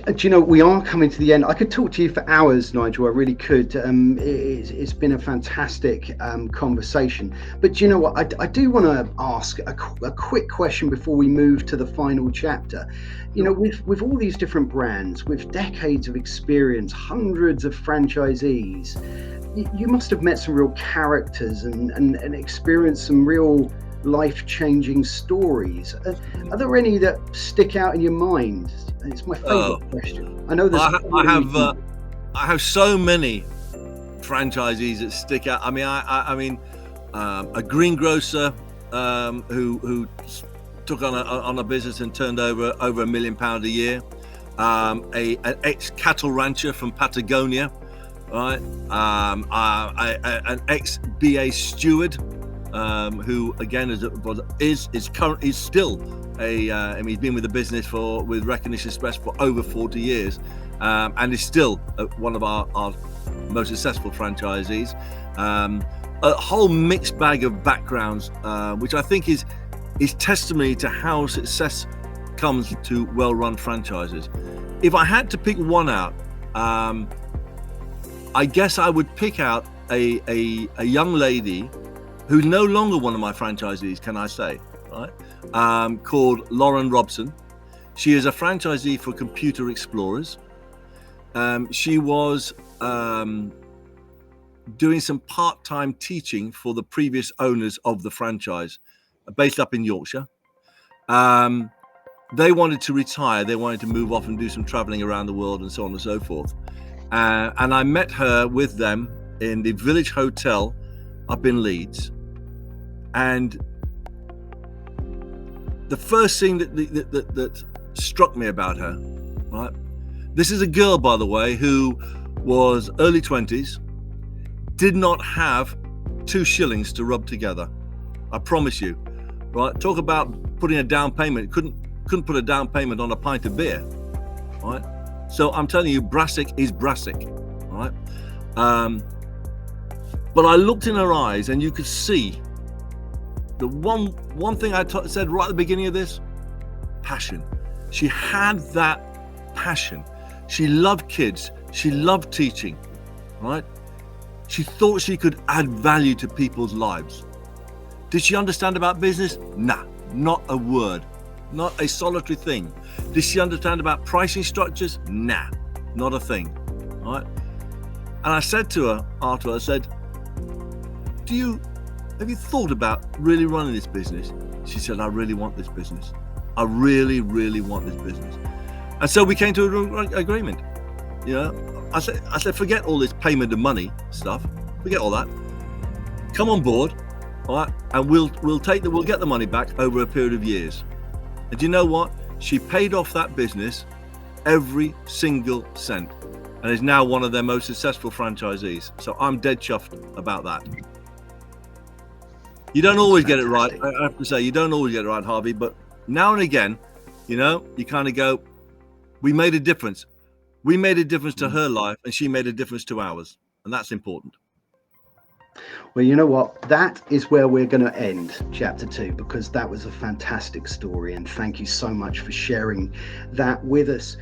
Do you know, we are coming to the end. I could talk to you for hours, Nigel. I really could. It's been a fantastic conversation. But do you know what? I do want to ask a quick question before we move to the final chapter. You know, with all these different brands, with decades of experience, hundreds of franchisees, you must have met some real characters and experienced some real life-changing stories. Are there any that stick out in your mind? It's my favorite question. I know there's I have so many franchisees that stick out. I mean, a greengrocer who took on a business and turned over £1 million a year. An ex-cattle rancher from Patagonia, right? An ex-BA steward, who again is still he's been with the business with Recognition Express for over 40 years, and is still one of our most successful franchisees. A whole mixed bag of backgrounds, which I think is testimony to how success comes to well-run franchises. If I had to pick one out, I guess I would pick out a young lady who's no longer one of my franchisees, can I say, right? Called Lauren Robson. She is a franchisee for Computer Explorers. She was doing some part-time teaching for the previous owners of the franchise, based up in Yorkshire. They wanted to retire. They wanted to move off and do some traveling around the world and so on and so forth. And I met her with them in the Village Hotel up in Leeds. And the first thing that struck me about her, right? This is a girl, by the way, who was early 20s, did not have 2 shillings to rub together. I promise you, right? Talk about putting a down payment. Couldn't put a down payment on a pint of beer, right? So I'm telling you, Brassic is Brassic, right? But I looked in her eyes, and you could see the one thing I said right at the beginning of this: passion. She had that passion. She loved kids. She loved teaching, right? She thought she could add value to people's lives. Did she understand about business? Nah, not a word. Not a solitary thing. Did she understand about pricing structures? Nah, not a thing, right? And I said to her after, I said, have you thought about really running this business? She said, I really want this business. I really, really want this business. And so we came to an agreement. You know, I said, forget all this payment of money stuff. Forget all that. Come on board, all right? And we'll get the money back over a period of years. And you know what? She paid off that business every single cent, and is now one of their most successful franchisees. So I'm dead chuffed about that. You don't always get it right. I have to say, you don't always get it right, Harvey, but now and again, you know, you kind of go, we made a difference. We made a difference to her life, and she made a difference to ours. And that's important. Well, you know what? That is where we're going to end chapter 2, because that was a fantastic story. And thank you so much for sharing that with us.